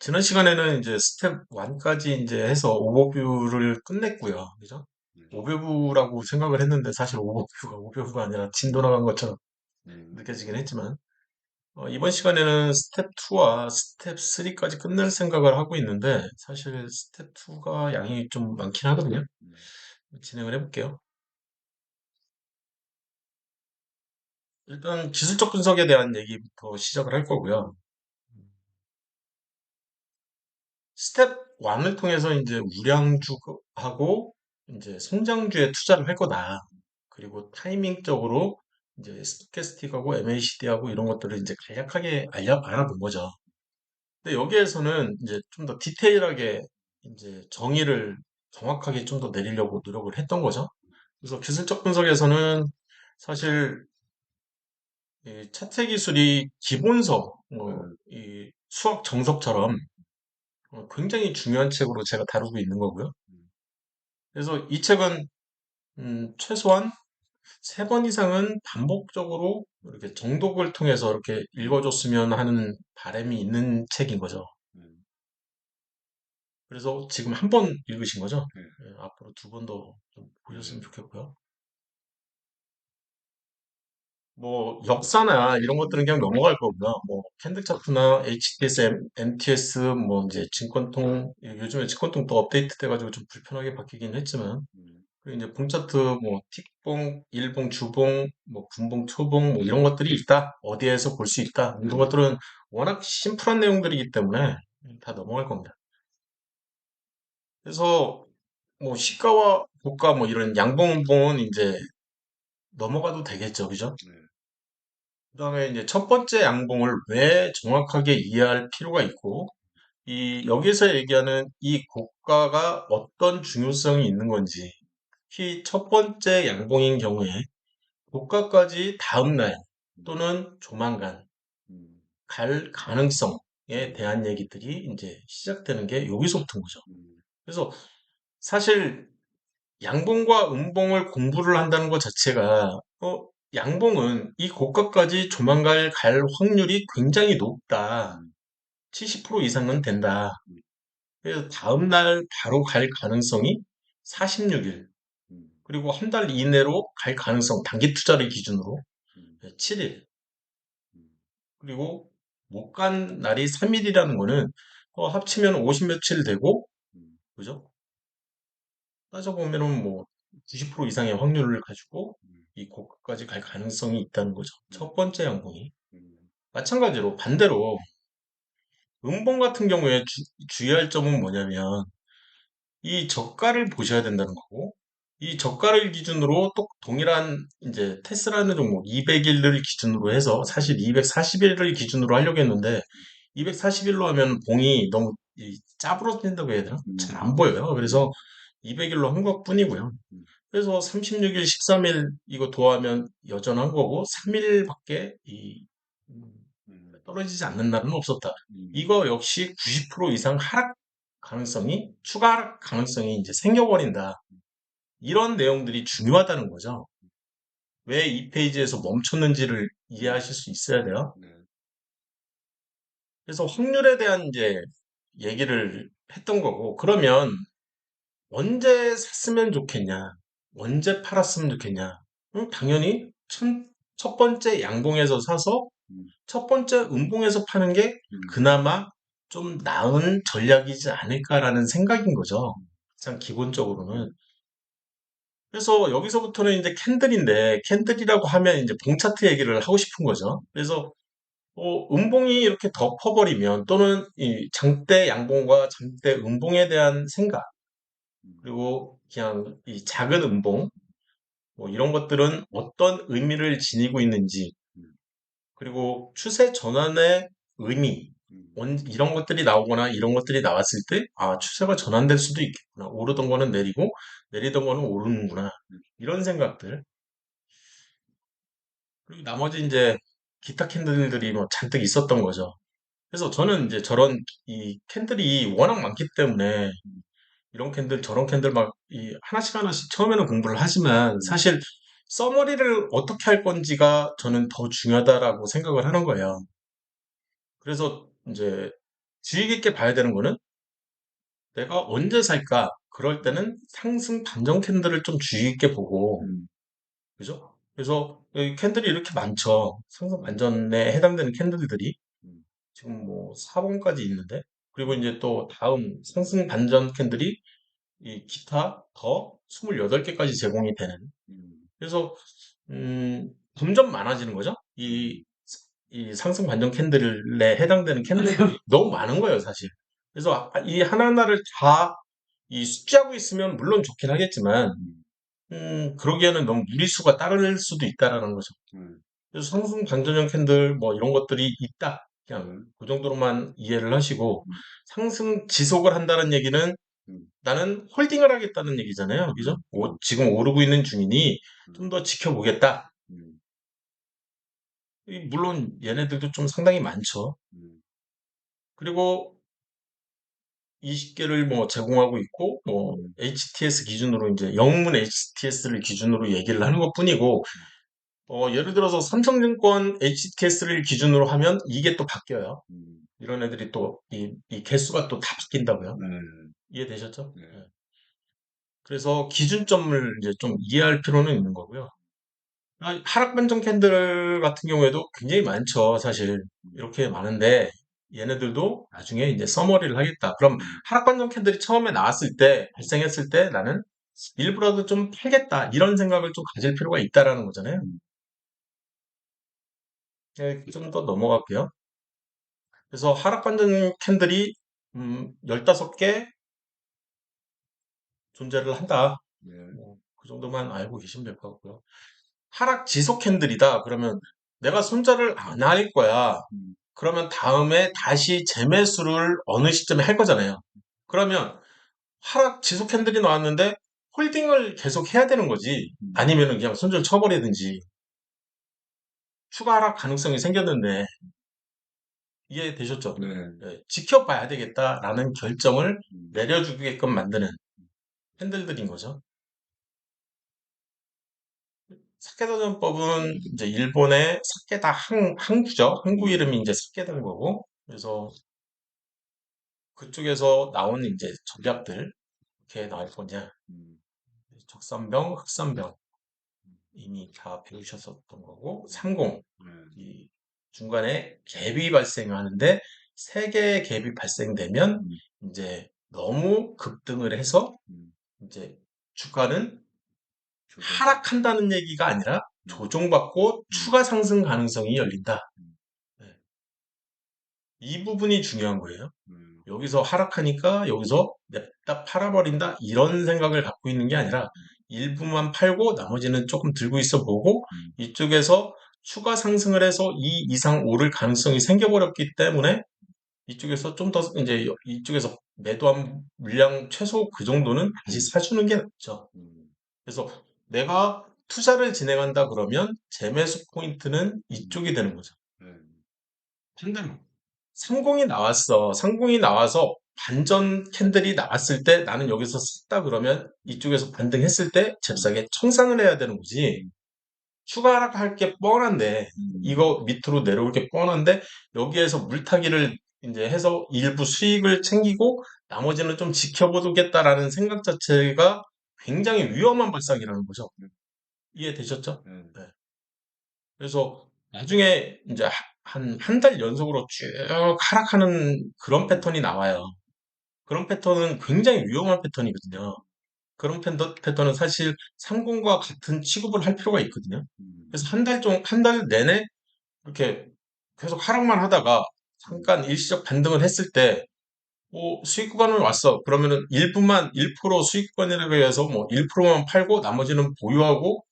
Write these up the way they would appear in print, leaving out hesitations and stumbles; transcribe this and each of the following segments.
지난 시간에는 이제 스텝 1까지 이제 해서 오버뷰를 끝냈고요. 그죠? 네. 오버뷰라고 생각을 했는데 사실 오버뷰가 아니라 진도 나간 것처럼 음, 느껴지긴 했지만 이번 시간에는 스텝 2와 스텝 3까지 끝낼 생각을 하고 있는데 사실 스텝 2가 양이 좀 많긴 하거든요. 음, 진행을 해볼게요. 일단 기술적 분석에 대한 얘기부터 시작을 할 거고요. 스텝 1을 통해서 이제 우량주하고 이제 성장주에 투자를 할 거다. 그리고 타이밍적으로 이제 스토캐스틱하고 MACD하고 이런 것들을 이제 간략하게 알아본 거죠. 근데 여기에서는 이제 좀 더 디테일하게 이제 정의를 정확하게 좀 더 내리려고 노력을 했던 거죠. 그래서 기술적 분석에서는 사실 이 차트 기술이 기본서, 음, 이 수학 정석처럼 굉장히 중요한 책으로 제가 다루고 있는 거고요. 음, 그래서 이 책은 최소한 3번 이상은 반복적으로 이렇게 정독을 통해서 이렇게 음, 읽어줬으면 하는 바람이 있는 책인 거죠. 음, 그래서 지금 한 번 읽으신 거죠? 네, 예, 앞으로 2번 더 좀 보셨으면 음, 좋겠고요. 뭐 역사나 이런 것들은 그냥 넘어갈 거고요. 뭐 캔들 차트나 HTS, MTS, 뭐 이제 증권통 요즘에 증권통 또 업데이트 돼가지고 좀 불편하게 바뀌긴 했지만 음, 그리고 이제 봉 차트 뭐 틱봉, 일봉, 주봉, 뭐 분봉, 초봉 뭐 이런 것들이 있다. 어디에서 볼 수 있다. 이런 것들은 워낙 심플한 내용들이기 때문에 다 넘어갈 겁니다. 그래서 뭐 시가와 고가 뭐 이런 양봉은 이제 넘어가도 되겠죠. 그죠? 네, 그다음에 이제 첫 번째 양봉을 왜 정확하게 이해할 필요가 있고 이 여기서 얘기하는 이 고가가 어떤 중요성이 있는 건지 특히 첫 번째 양봉인 경우에 고가까지 다음 날 또는 조만간 음, 갈 가능성에 음, 대한 얘기들이 이제 시작되는 게 여기서부터인 거죠. 음, 그래서 사실 양봉과 음봉을 공부를 한다는 것 자체가 양봉은 이 고가까지 조만간 갈 확률이 굉장히 높다. 음, 70% 이상은 된다. 음, 그래서 다음 날 바로 갈 가능성이 음, 46일. 음, 그리고 한 달 이내로 갈 가능성, 단기 투자를 기준으로 음, 7일. 음, 그리고 못 간 날이 3일이라는 거는 합치면 50 며칠 되고, 음, 그죠? 따져보면은 뭐 90% 이상의 확률을 가지고 음, 이 고가까지 갈 가능성이 있다는 거죠. 음, 첫 번째 양봉이. 음, 마찬가지로 반대로 음봉 같은 경우에 주의할 점은 뭐냐면 이 저가를 보셔야 된다는 거고 이 저가를 기준으로 또 동일한 이제 테스라는 종목 200일을 기준으로 해서 사실 240일을 기준으로 하려고 했는데 240일로 하면 봉이 너무 짜부러진다고 해야 되나? 잘 안 보여요. 그래서 200일로 한 것뿐이고요. 그래서 36일, 13일 이거 도하면 여전한 거고 3일밖에 떨어지지 않는 날은 없었다. 음, 이거 역시 90% 이상 하락 가능성이 추가 하락 가능성이 이제 생겨버린다. 이런 내용들이 중요하다는 거죠. 왜 이 페이지에서 멈췄는지를 음, 이해하실 수 있어야 돼요. 네, 그래서 확률에 대한 이제 얘기를 했던 거고, 그러면 언제 샀으면 좋겠냐? 언제 팔았으면 좋겠냐? 당연히 첫 번째 양봉에서 사서 음, 첫 번째 음봉에서 파는 게 음, 그나마 좀 나은 전략이지 않을까라는 생각인 거죠. 가장 기본적으로는. 그래서 여기서부터는 이제 캔들인데 캔들이라고 하면 이제 봉 차트 얘기를 하고 싶은 거죠. 그래서 음봉이 이렇게 덮어버리면 또는 이 장대 양봉과 장대 음봉에 대한 생각 그리고 그냥 이 작은 음봉 뭐 이런 것들은 어떤 의미를 지니고 있는지 그리고 추세 전환의 의미 이런 것들이 나오거나 이런 것들이 나왔을 때 추세가 전환될 수도 있겠구나. 오르던 거는 내리고 내리던 거는 오르는구나. 이런 생각들. 그리고 나머지 이제 기타 캔들들이 뭐 잔뜩 있었던 거죠. 그래서 저는 이제 저런 이 캔들이 워낙 많기 때문에 이런 캔들 저런 캔들 막 이 하나씩 하나씩 처음에는 공부를 하지만 사실 서머리를 어떻게 할 건지가 저는 더 중요하다라고 생각을 하는 거예요. 그래서 이제 주의 깊게 봐야 되는 거는 내가 언제 살까? 그럴 때는 상승 반전 캔들을 좀 주의 깊게 보고, 음, 그죠? 그래서 여기 캔들이 이렇게 많죠. 상승 반전에 해당되는 캔들들이 음, 지금 뭐 4번까지 있는데, 그리고 음, 이제 또 다음 상승 반전 캔들이 이 기타 더 28개까지 제공이 되는. 음, 그래서 점점 많아지는 거죠. 음, 이 상승 반전 캔들에 해당되는 캔들들이 너무 많은 거예요, 사실. 그래서 이 하나하나를 다 이 숙지하고 있으면 물론 좋긴 하겠지만, 음, 그러기에는 너무 무리수가 따를 수도 있다라는 거죠. 음, 그래서 상승 반전형 캔들 뭐 이런 것들이 있다. 그냥 음, 그 정도로만 이해를 하시고, 음, 상승 지속을 한다는 얘기는 음, 나는 홀딩을 하겠다는 얘기잖아요. 그죠? 지금 오르고 있는 중이니 좀 더 지켜보겠다. 음, 물론 얘네들도 좀 상당히 많죠. 음, 그리고 20개를 뭐 제공하고 있고, 뭐 음, HTS 기준으로 이제 영문 HTS를 기준으로 얘기를 하는 것뿐이고, 예를 들어서 삼성증권 HTS를 기준으로 하면 이게 또 바뀌어요. 음, 이런 애들이 또 이 개수가 또 다 바뀐다고요. 네, 이해되셨죠? 네, 예. 그래서 기준점을 이제 좀 이해할 필요는 있는 거고요. 하락 반전 캔들 같은 경우에도 굉장히 많죠, 사실. 음, 이렇게 많은데, 얘네들도 나중에 이제 서머리를 하겠다. 그럼 음, 하락 반전 캔들이 처음에 나왔을 때, 발생했을 때 나는 일부라도 좀 팔겠다. 이런 생각을 좀 가질 필요가 있다라는 거잖아요. 음, 좀 더 넘어갈게요. 그래서 하락 반전 캔들이 15개 존재를 한다. 네, 그 정도만 알고 계시면 될 것 같고요. 하락 지속 캔들이다. 그러면 내가 손절을 안 할 거야. 음, 그러면 다음에 다시 재매수를 어느 시점에 할 거잖아요. 그러면 하락 지속 캔들이 나왔는데 홀딩을 계속 해야 되는 거지. 음, 아니면은 그냥 손절 쳐버리든지. 추가 하락 가능성이 생겼는데 이해되셨죠? 네, 예, 지켜봐야 되겠다라는 결정을 음, 내려주게끔 만드는 캔들들인 거죠. 사케다전법은 이제 일본의 사케다 항구죠. 항구 음, 이름이 이제 사케다인 거고. 그래서 그쪽에서 나온 이제 전략들, 이렇게 나올 거냐. 음, 적산병, 흑산병 이미 다 배우셨었던 거고, 30, 네, 이 중간에 갭이 발생하는데, 세 개의 갭이 발생되면 음, 이제 너무 급등을 해서 음, 이제 주가는 조정, 하락한다는 얘기가 아니라 음, 조정받고 음, 추가 상승 가능성이 열린다. 음, 네. 이 부분이 중요한 거예요. 음, 여기서 하락하니까 여기서 냅다 팔아버린다 이런 생각을 갖고 있는 게 아니라 일부만 팔고 나머지는 조금 들고 있어 보고 음, 이쪽에서 추가 상승을 해서 이 이상 오를 가능성이 생겨버렸기 때문에 이쪽에서 좀 더 이제 이쪽에서 매도한 물량 최소 그 정도는 다시 음, 사주는 게 낫죠. 음, 그래서 내가 투자를 진행한다 그러면 재매수 포인트는 음, 이쪽이 되는 거죠. 네, 반대로 상공이 나왔어. 상공이 나와서 반전 캔들이 나왔을 때 나는 여기서 샀다 그러면 음, 이쪽에서 반등했을 때 음, 잽싸게 청산을 해야 되는 거지. 음, 추가 하락할 게 뻔한데 음, 이거 밑으로 내려올 게 뻔한데 여기에서 물타기를 이제 해서 일부 수익을 챙기고 나머지는 좀 지켜보겠다라는 생각 자체가 굉장히 위험한 발상이라는 거죠. 이해되셨죠? 네, 네. 그래서 나중에 이제 한 달 연속으로 쭉 하락하는 그런 패턴이 나와요. 그런 패턴은 굉장히 위험한 패턴이거든요. 그런 패턴은 사실 상공과 같은 취급을 할 필요가 있거든요. 음, 그래서 한 달 내내 이렇게 계속 하락만 하다가 음, 잠깐 일시적 반등을 했을 때, 수익 구간을 왔어. 그러면은 일부만 1% 수익 구간이라고 해서 뭐 1%만 팔고 나머지는 보유하고,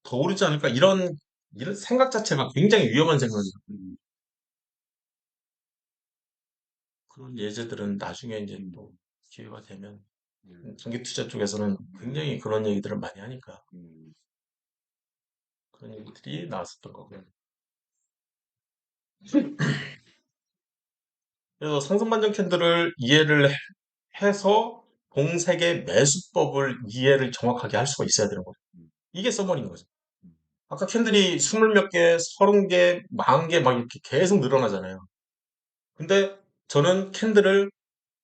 더 오르지 않을까. 이런 생각 자체가 굉장히 위험한 생각이에요. 음, 그런 예제들은 나중에 이제 음, 또 기회가 되면 네, 장기 투자 쪽에서는 네, 굉장히 그런 얘기들을 많이 하니까 음, 그런 얘기들이 나왔었던 거고요. 그래서 상승반전 캔들을 이해를 해서 공색의 매수법을 이해를 정확하게 할 수가 있어야 되는 거죠. 음, 이게 서머리인 거죠. 음, 아까 캔들이 20몇 개, 30개, 40개 막 이렇게 계속 늘어나잖아요. 근데 저는 캔들을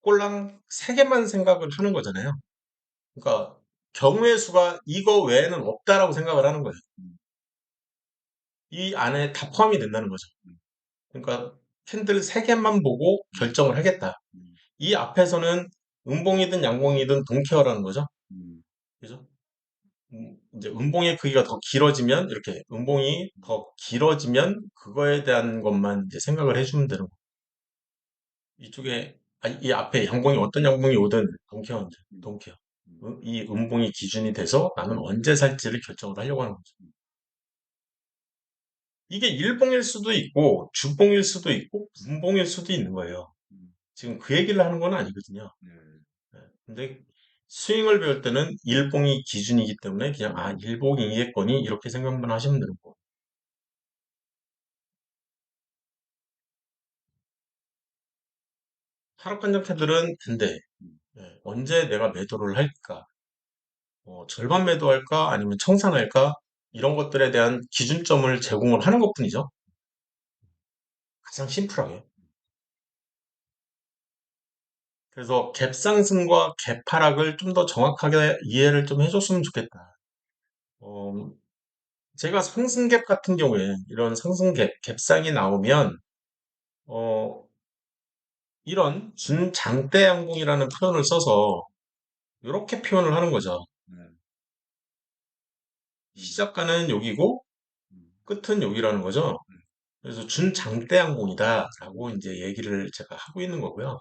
꼴랑 3개만 생각을 하는 거잖아요. 그러니까 경우의 수가 이거 외에는 없다라고 생각을 하는 거예요. 음, 이 안에 다 포함이 된다는 거죠. 음, 그러니까 캔들 3개만 보고 음, 결정을 하겠다. 음, 이 앞에서는 음봉이든 양봉이든 동케어라는 거죠. 음, 그죠? 이제 음봉의 크기가 더 길어지면 이렇게 음봉이 더 길어지면 그거에 대한 것만 이제 생각을 해주면 되는 거. 이쪽에 이 앞에 양봉이 어떤 양봉이 오든 동케어 이제 음, 동케어. 음, 이 음봉이 기준이 돼서 나는 언제 살지를 결정을 하려고 하는 거죠. 이게 일봉일 수도 있고 주봉일 수도 있고 분봉일 수도 있는 거예요. 음, 지금 그 얘기를 하는 건 아니거든요. 네. 네. 근데 스윙을 배울 때는 일봉이 기준이기 때문에 그냥 음, 일봉이겠거니 이렇게 생각만 하시면 되는 거고. 하락 관점 캐들은 근데 음, 언제 내가 매도를 할까? 절반 매도할까? 아니면 청산할까? 이런 것들에 대한 기준점을 제공을 하는 것뿐이죠. 가장 심플하게. 그래서 갭 상승과 갭 하락을 좀 더 정확하게 이해를 좀 해줬으면 좋겠다. 어, 제가 상승갭 같은 경우에 이런 상승갭, 갭상이 나오면 어, 이런 준장대 양봉이라는 표현을 써서 이렇게 표현을 하는 거죠. 네. 음, 시작가는 여기고 음, 끝은 여기라는 거죠. 음, 그래서 준장대 양봉이다라고 음, 이제 얘기를 제가 하고 있는 거고요.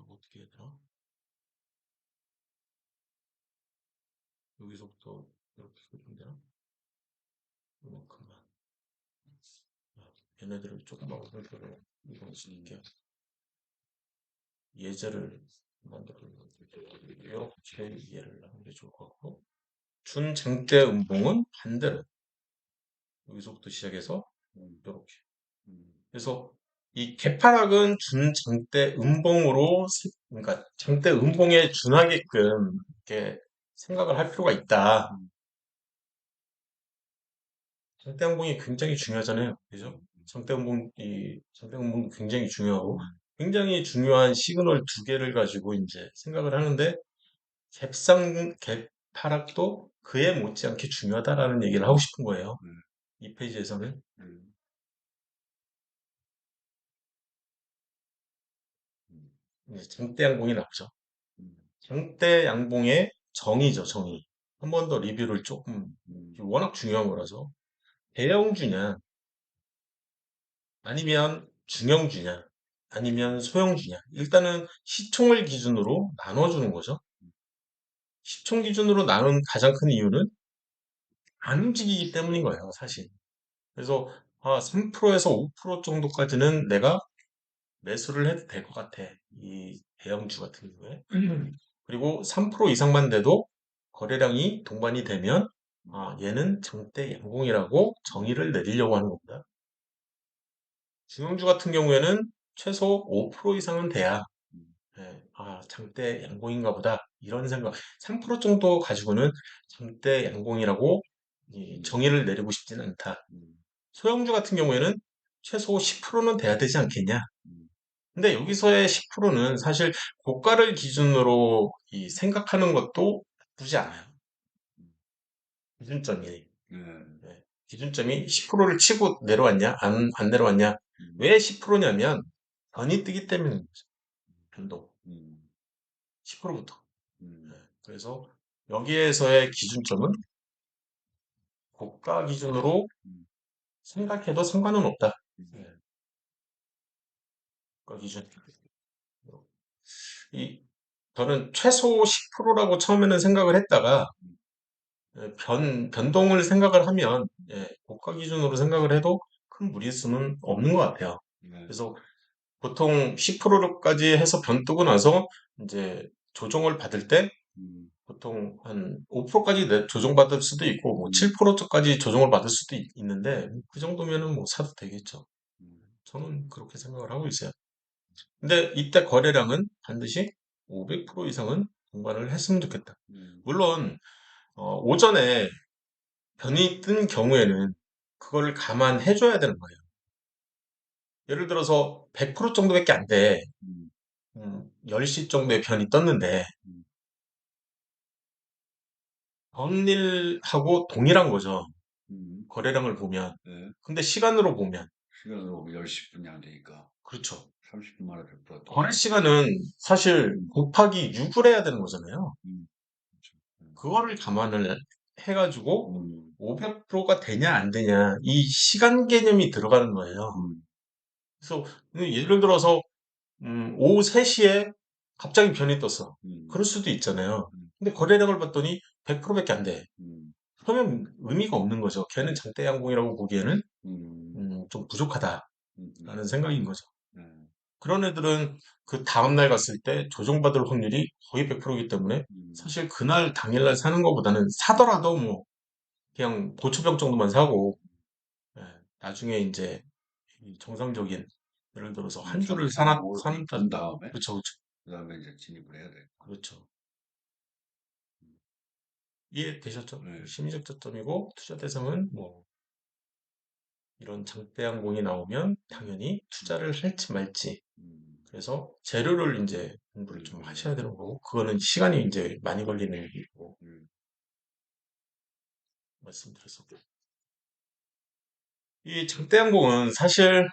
어떻게 해야 되나? 여기서부터 이렇게 그리면 되나? 이만큼만. 얘네들을 조금만 별도로 이동시킬게요. 예제를 만들어 이렇게 이해를 하는 게 좋을 것 같고 준장대 음봉은 반대로 여기서부터 시작해서 음, 이렇게 음, 그래서 이 개파락은 준장대 음봉으로 그러니까 장대 음봉에 준하게끔 이렇게 생각을 할 필요가 있다. 음, 장대 음봉이 굉장히 중요하잖아요. 그죠? 음, 장대 음봉이 굉장히 중요하고 음, 굉장히 중요한 시그널 2개를 가지고 이제 생각을 하는데 갭하락도 그에 못지않게 중요하다라는 얘기를 하고 싶은 거예요. 음, 이 페이지에서는 음, 음, 이제 장대 양봉이 나오죠. 음, 장대 양봉의 정의죠, 정의. 한 번 더 리뷰를 조금, 음, 워낙 중요한 거라서. 대형주냐, 아니면 중형주냐, 아니면 소형주냐. 일단은 시총을 기준으로 나눠주는 거죠. 시총 기준으로 나눈 가장 큰 이유는 안 움직이기 때문인 거예요, 사실. 그래서 3%에서 5% 정도까지는 내가 매수를 해도 될 것 같아. 이 대형주 같은 경우에. 그리고 3% 이상만 돼도 거래량이 동반이 되면 얘는 정대 양봉이라고 정의를 내리려고 하는 겁니다. 중형주 같은 경우에는 최소 5% 이상은 돼야 음, 장대 양봉인가 보다 이런 생각 3% 정도 가지고는 장대 양봉이라고 이 음, 정의를 내리고 싶지는 않다. 음, 소형주 같은 경우에는 최소 10%는 돼야 되지 않겠냐. 음, 근데 여기서의 10%는 사실 고가를 기준으로 이 생각하는 것도 나쁘지 않아요. 기준점이. 네. 기준점이 10%를 치고 내려왔냐? 안 내려왔냐? 음, 왜 10%냐면 변이 뜨기 때문인 거죠. 변동. 음, 10%부터. 음, 그래서 여기에서의 기준점은 고가 기준으로 음, 생각해도 상관은 없다. 음, 예, 고가 기준. 이, 저는 최소 10%라고 처음에는 생각을 했다가 음, 변동을 생각을 하면 고가 기준으로 생각을 해도 큰 무리수는 없는 것 같아요. 네. 그래서 보통 10%까지 해서 변 뜨고 나서 이제 조정을 받을 때 음, 보통 한 5%까지 조정받을 수도 있고 뭐 음, 7%까지 조정을 받을 수도 있는데 그 정도면은 뭐 사도 되겠죠. 음, 저는 그렇게 생각을 하고 있어요. 근데 이때 거래량은 반드시 500% 이상은 동반을 했으면 좋겠다. 음, 물론 오전에 변이 뜬 경우에는 그걸 감안해 줘야 되는 거예요. 예를 들어서 100% 정도밖에 안 돼. 음, 10시 정도의 변이 떴는데 음, 평일하고 동일한 거죠. 음. 거래량을 보면. 네. 근데 시간으로 보면 시간으로 10분이 안 되니까 그렇죠. 30분 만에 100% 거래 떨어져. 시간은 사실 음, 곱하기 6을 해야 되는 거잖아요. 그렇죠. 그거를 감안을 해가지고 음, 500%가 되냐 안 되냐 이 시간 개념이 들어가는 거예요. 음, 그래서 예를 들어서 오후 3시에 갑자기 변이 떴어. 음, 그럴 수도 있잖아요. 음, 근데 거래량을 봤더니 100%밖에 안 돼. 음, 그러면 의미가 없는 거죠. 걔는 장대 양봉이라고 보기에는 음, 좀 부족하다라는 음, 생각인 거죠. 네. 그런 애들은 그 다음날 갔을 때 조정받을 확률이 거의 100%이기 때문에 음, 사실 그날 당일날 사는 것보다는 사더라도 뭐 그냥 보초병 정도만 사고 예, 나중에 이제 이 정상적인 예를 들어서 한 주를 본 산다. 다음에, 그렇죠, 그렇죠, 그 다음에 이제 진입을 해야 돼. 그렇죠. 이해되셨죠? 네. 심리적 저점이고 투자 대상은 뭐 이런 장대항공이 나오면 당연히 음, 투자를 할지 말지. 음, 그래서 재료를 이제 공부를 좀 음, 하셔야 되는 거고, 그거는 시간이 이제 많이 걸리는 일이고, 음, 말씀드렸었고. 이 장대항공은 사실,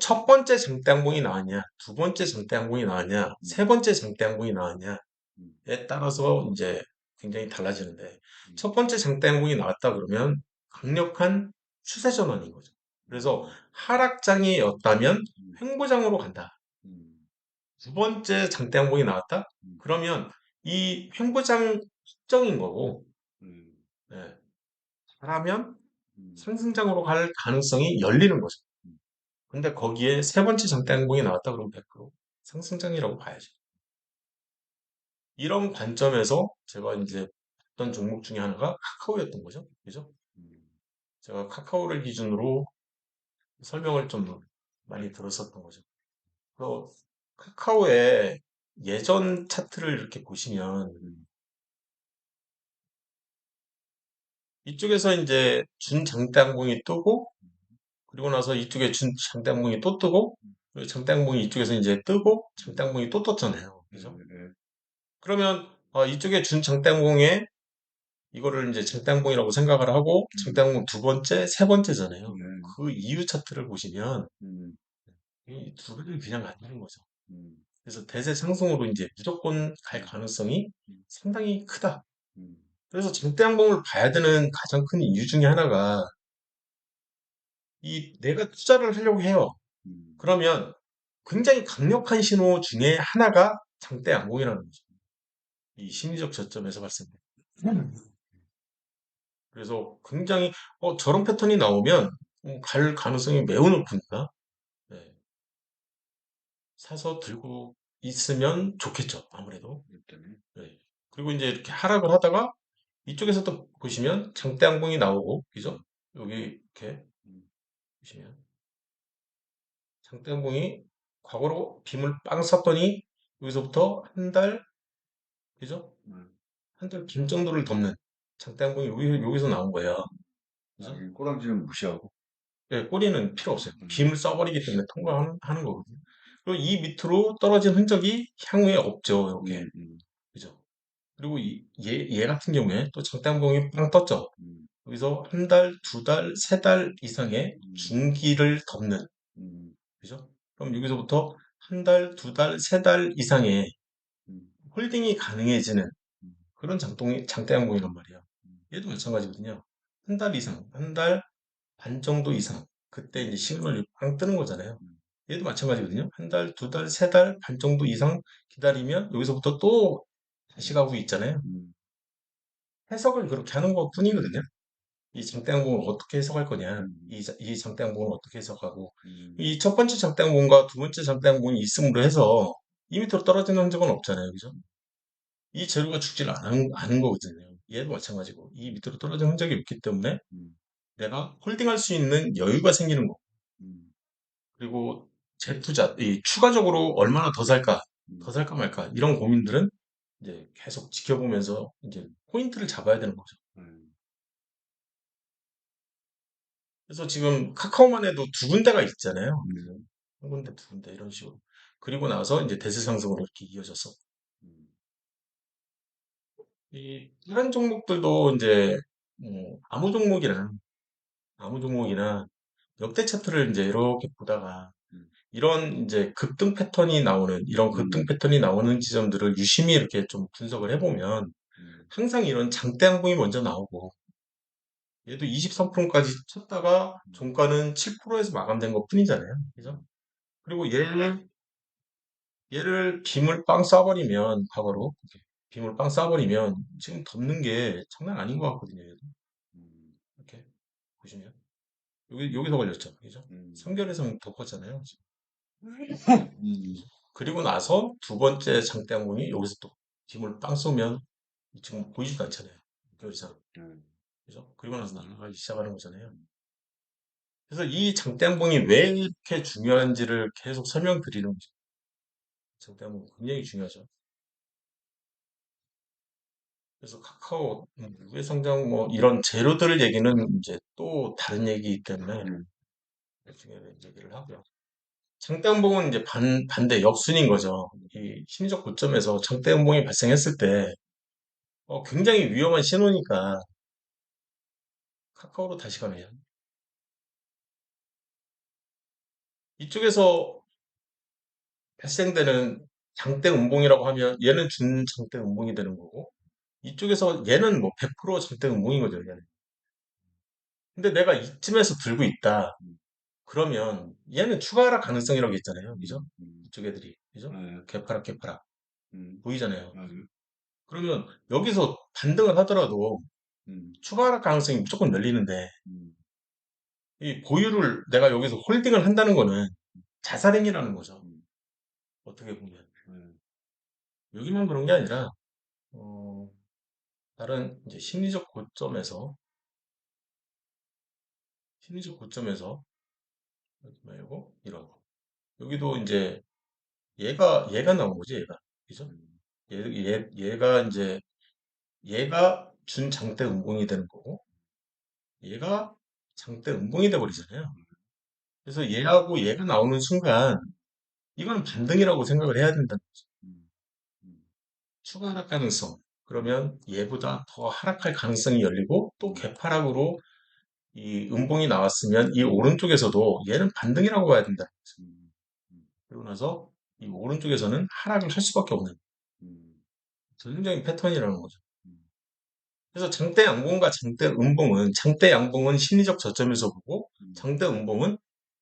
첫 번째 장대항공이 나왔냐, 두 번째 장대항공이 나왔냐, 음, 세 번째 장대항공이 나왔냐에 음, 따라서 이제 굉장히 달라지는데, 음, 첫 번째 장대항공이 나왔다 그러면 강력한 추세 전환인 거죠. 그래서 음, 하락장이었다면 음, 횡보장으로 간다. 음, 두 번째 장대 항공이 나왔다? 음, 그러면 이 횡보장 확정인 거고, 음, 예, 잘하면 음, 상승장으로 갈 가능성이 열리는 거죠. 음, 근데 거기에 세 번째 장대 항공이 나왔다 그러면 100% 상승장이라고 봐야죠. 이런 관점에서 제가 이제 봤던 종목 중에 하나가 카카오였던 거죠. 그죠? 음, 제가 카카오를 기준으로 설명을 좀 많이 들었었던 거죠. 그래서 카카오의 예전 차트를 이렇게 보시면 음, 이쪽에서 이제 준장대항공이 뜨고 그리고 나서 이쪽에 준장대항공이 또 뜨고 그리고 장대항공이 이쪽에서 이제 뜨고 음, 장대항공이 또 떴잖아요. 네, 그죠? 네, 그러면 이쪽에 준장대항공에 이거를 이제 장대항공이라고 생각을 하고 음, 장대항공 두 번째, 세 번째잖아요. 네, 그 이유 차트를 보시면 음, 이 두 개를 그냥 안 되는 거죠. 음, 그래서 대세 상승으로 이제 무조건 갈 음, 가능성이 음, 상당히 크다. 음, 그래서 장대항공을 봐야 되는 가장 큰 이유 중에 하나가 이 내가 투자를 하려고 해요. 음, 그러면 굉장히 강력한 신호 중에 하나가 장대 양봉이라는 거죠. 이 심리적 저점에서 발생돼요. 그래서 굉장히 저런 패턴이 나오면 갈 가능성이 매우 높으니까 네, 사서 들고 있으면 좋겠죠. 아무래도. 그랬더니, 네. 그리고 이제 이렇게 하락을 하다가 이쪽에서 또 보시면 장대 양봉이 나오고 그죠? 음, 여기 이렇게 음, 보시면 장대양봉이 과거로 빔을 빵 샀더니 여기서부터 한 달, 그죠? 음, 한 달 빔 정도를 덮는 장대양봉이 여기서 나온 거예요. 아, 그죠? 이 꼬랑지는 무시하고, 네, 꼬리는 필요 없어요. 음, 빔을 써버리기 때문에 통과하는 거거든요. 그리고 이 밑으로 떨어진 흔적이 향후에 없죠. 이렇게. 음, 음, 그죠? 그리고 얘 같은 경우에 또 장대양봉이 빵 떴죠. 음, 여기서 한 달, 두 달, 세 달 이상의 음, 중기를 덮는. 음, 그죠? 그럼 여기서부터 한 달, 두 달, 세 달 이상의 음, 홀딩이 가능해지는 음, 그런 장대양봉이란 말이야. 음, 얘도 마찬가지거든요. 한 달 이상, 한 달 반 정도 이상. 그때 이제 시그널이 빵 뜨는 거잖아요. 음, 얘도 마찬가지거든요. 한 달, 두 달, 세 달 반 정도 이상 기다리면 여기서부터 또 다시 가고 있잖아요. 음, 해석을 그렇게 하는 것 뿐이거든요. 이 장대항공을 어떻게 해석할 거냐. 음, 이 장대항공을 어떻게 해석하고. 음, 이 첫 번째 장대항공과 두 번째 장대항공이 있음으로 해서 이 밑으로 떨어지는 흔적은 없잖아요. 그죠? 이 재료가 죽지를 않은 거거든요. 얘도 마찬가지고 이 밑으로 떨어진 흔적이 없기 때문에 음, 내가 홀딩할 수 있는 여유가 생기는 거. 음, 그리고 재투자, 이 추가적으로 얼마나 더 음, 살까 말까 이런 고민들은 이제 계속 지켜보면서 이제 포인트를 잡아야 되는 거죠. 음, 그래서 지금 카카오만 해도 두 군데가 있잖아요. 음. 한 군데, 두 군데 이런 식으로. 그리고 나서 이제 대세상승으로 이렇게 이어져서 음. 이 다른 종목들도 이제 아무 종목이나 아무 종목이나 역대 차트를 이제 이렇게 보다가 음. 이런 이제 급등 패턴이 나오는 이런 급등 음. 패턴이 나오는 지점들을 유심히 이렇게 좀 분석을 해보면 음. 항상 이런 장대 항공이 먼저 나오고 얘도 23%까지 쳤다가 음. 종가는 7%에서 마감된 것 뿐이잖아요. 그죠? 음. 그리고 얘를 빔을 빵 쏴버리면 과거로 빔을 빵 쏴버리면 지금 덮는 게 장난 아닌 것 같거든요. 얘도. 음. 이렇게 보시면 여기서 걸렸죠. 그죠? 음. 3개월에서 덮었잖아요. 지금. 음. 그죠? 그리고 나서 두 번째 장대 항공이 여기서 또 빔을 빵 쏘면 지금 보이지도 않잖아요. 6개월 이상. 음. 그죠? 그리고 나서 날아가기 시작하는 거잖아요. 음. 그래서 이 장대항공이 왜 이렇게 중요한지를 계속 설명드리는 거죠. 장대항공 굉장히 중요하죠. 그래서 카카오, 유해성장 뭐 이런 재료들 얘기는 이제 또 다른 얘기이기 때문에 음. 나중에 얘기를 하고요. 장대음봉은 이제 반대 역순인 거죠. 이 심리적 고점에서 장대음봉이 발생했을 때 굉장히 위험한 신호니까 카카오로 다시 가면 이쪽에서 발생되는 장대음봉이라고 하면 얘는 준장대음봉이 되는 거고 이쪽에서 얘는 뭐 100% 장대음봉인 거죠. 얘는. 근데 내가 이쯤에서 들고 있다. 음. 그러면 얘는 추가 하락 가능성이라고 했잖아요. 그죠? 음. 이쪽 애들이. 그죠? 네. 개파락 개파락 음. 보이잖아요. 맞아요. 그러면 여기서 반등을 하더라도 음. 추가 하락 가능성이 무조건 열리는데 음. 이 보유를 내가 여기서 홀딩을 한다는 거는 자살행위라는 거죠. 음. 어떻게 보면. 네. 여기만 그런 게 아니라 어, 다른 이제 심리적 고점에서 여기 말고 이런 거. 여기도 이제 얘가 나온 거지, 얘가. 그죠? 음. 얘가 이제 얘가 준장대 음봉이 되는 거고 얘가 장대 음봉이 돼 버리잖아요. 그래서 얘하고 얘가 나오는 순간 이거는 반등이라고 생각을 해야 된다는 거죠. 음. 음. 추가 하락 가능성. 그러면 얘보다 더 하락할 가능성이 열리고 또 음. 개파락으로 이 음봉이 나왔으면 이 오른쪽에서도 얘는 반등이라고 봐야 된다. 음. 음. 그러고 나서 이 오른쪽에서는 하락을 할 수밖에 없는 음. 전형적인 패턴이라는 거죠. 음. 그래서 장대 양봉과 장대 양봉은 심리적 저점에서 보고 음. 장대 음봉은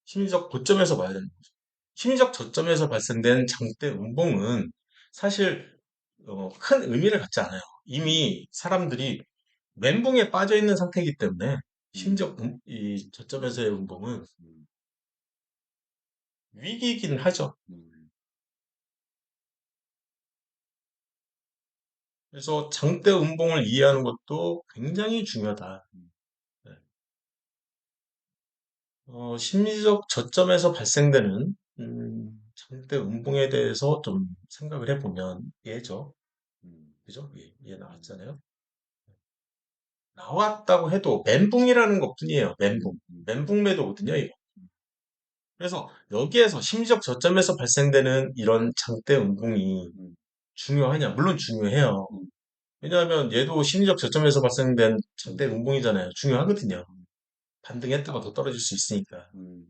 심리적 고점에서 봐야 되는 거죠. 심리적 저점에서 발생된 장대 음봉은 사실 큰 의미를 갖지 않아요. 음. 이미 사람들이 멘붕에 빠져 있는 상태이기 때문에 음. 심지어 이 저점에서의 음봉은 음. 위기이긴 하죠. 음. 그래서 장대 음봉을 이해하는 것도 굉장히 중요하다. 음. 네. 심리적 저점에서 발생되는 장대 음봉에 대해서 좀 생각을 해보면 얘죠. 음. 그죠? 얘 음. 나왔잖아요. 나왔다고 해도 멘붕이라는 것뿐이에요. 멘붕. 음. 음. 멘붕 매도거든요, 이거. 그래서 여기에서 심리적 저점에서 발생되는 이런 장대 음봉이 음. 중요하냐? 물론 중요해요. 음. 왜냐하면 얘도 심리적 저점에서 발생된 장대 음. 음봉이잖아요. 중요하거든요. 음. 반등했다가 더 떨어질 수 있으니까. 음.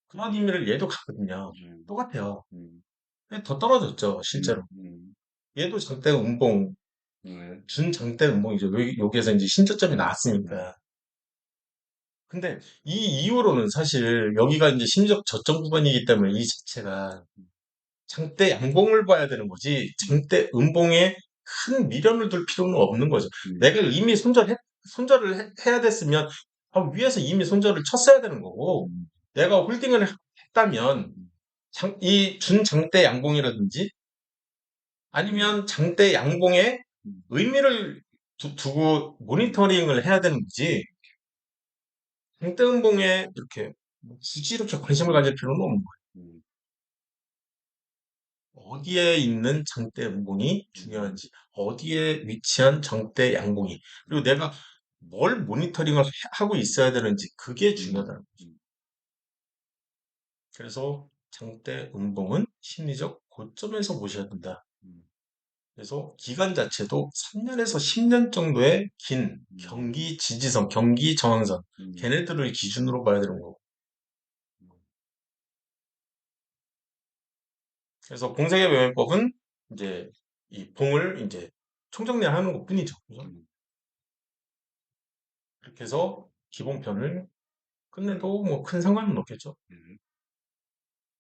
그런 의미를 얘도 갖거든요. 음. 똑같아요. 음. 근데 더 떨어졌죠, 음. 실제로. 음. 얘도 장대 음봉, 네. 준장대 음봉이죠. 여기에서 이제 신저점이 네. 나왔으니까. 근데 이 이후로는 사실 여기가 이제 심리적 저점 구간이기 때문에 이 자체가 장대 양봉을 봐야 되는 거지 음. 장대 음봉에 큰 미련을 둘 필요는 없는 거죠. 음. 내가 이미 손절을 해야 됐으면 위에서 이미 손절을 쳤어야 되는 거고 음. 내가 홀딩을 했다면 음. 이 준장대 양봉이라든지 아니면 장대 양봉에 음. 의미를 두고 음. 모니터링을 해야 되는 거지 장대 음봉에 이렇게 굳이 이렇게 관심을 가질 필요는 없는 거예요. 음. 어디에 있는 장대 음봉이 음. 중요한지, 어디에 위치한 장대 양봉이. 그리고 내가 뭘 모니터링을 하고 있어야 되는지 그게 음, 중요하다는 거죠. 음, 그래서 장대 음봉은 심리적 고점에서 보셔야 된다. 음, 그래서 기간 자체도 3년에서 10년 정도의 긴 음, 경기 지지선, 경기 저항선, 음, 걔네들을 기준으로 봐야 되는 거고. 음, 그래서 공세의 매매법은 이제 이 봉을 이제 총정리하는 것뿐이죠. 그죠? 음, 그렇게 해서 기본편을 끝내도 뭐 큰 상관은 없겠죠. 음.